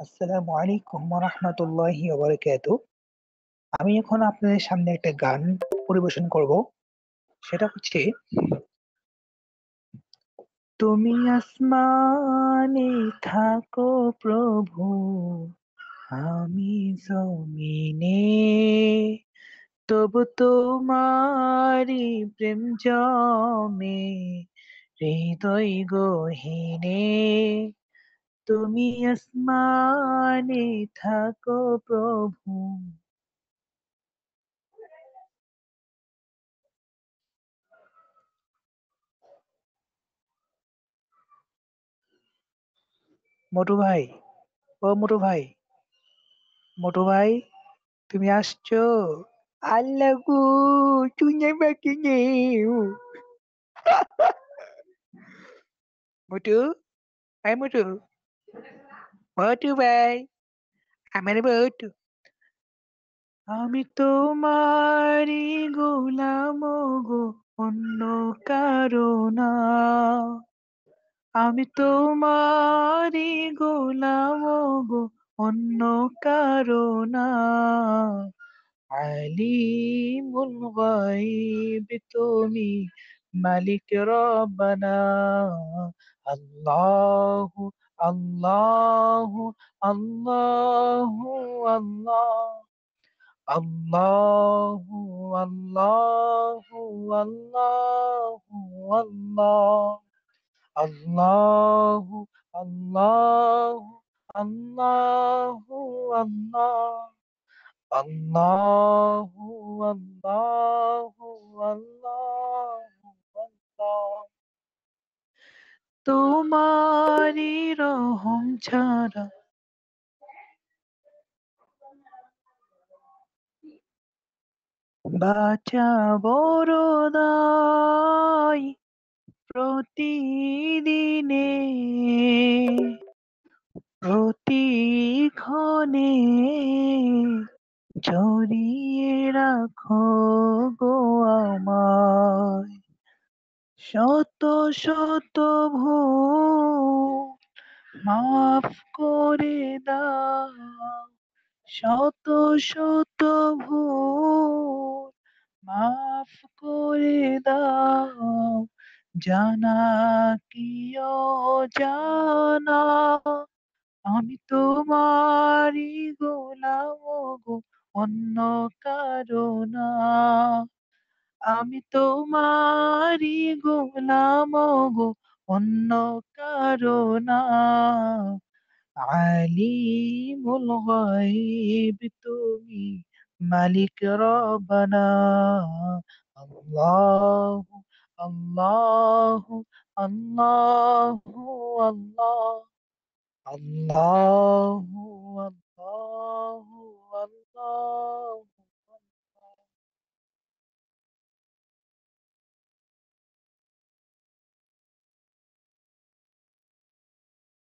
আসসালামু আলাইকুম ওয়া রাহমাতুল্লাহি ওয়া বারাকাতুহু। আমি এখন আপনাদের সামনে একটা গান পরিবেশন করব। সেটা হচ্ছে, তুমি আসমানে থাকো প্রভু, আমি জমিনে, তবু তোমারি প্রেম জমে হৃদয় গহীনে। তুমি আসমানে থাকো প্রভু। মোটু ভাই, ও মোটু ভাই, মোটু ভাই, তুমি আসছো? আল্লাহ গো, শুনে বাকি নেই। মোটু, আই মোটু, মোটু ভাই, আমার মোটু। আমি তোমারই গোলাম গো, অন্য কারো না। আমি তোমারই গোলাম গো, অন্য কারো না। আলিমুল গায়ব তুমি, মালিক রব্বানা। আল্লাহু আল্লাহু আল্লাহু আল্লাহ, আল্লাহু আল্লাহু আল্লাহু আল্লাহ, আল্লাহু আল্লাহু আল্লাহু আল্লাহ, আল্লাহু আল্লাহু আল্লাহু আল্লাহ। তোমারই রহম ছাড়া বাঁচা বড় দায়। প্রতিদিনে, প্রতিক্ষণে জড়িয়ে রাখো গো আমায়। শত শত ভুল মাফ করে দাও, শত শত ভুল মাফ করে দাও। জানা কি অজানা, আমি তোমারই গোলাম গো, অন্য কারো না। আমি তোমারই গোলাম গো, অন্য কারো না। আলিমুল গায়ব তুমি, মালিক রব্বানা। আল্লাহু আল্লাহু আল্লাহু আল্লাহ, আল্লাহু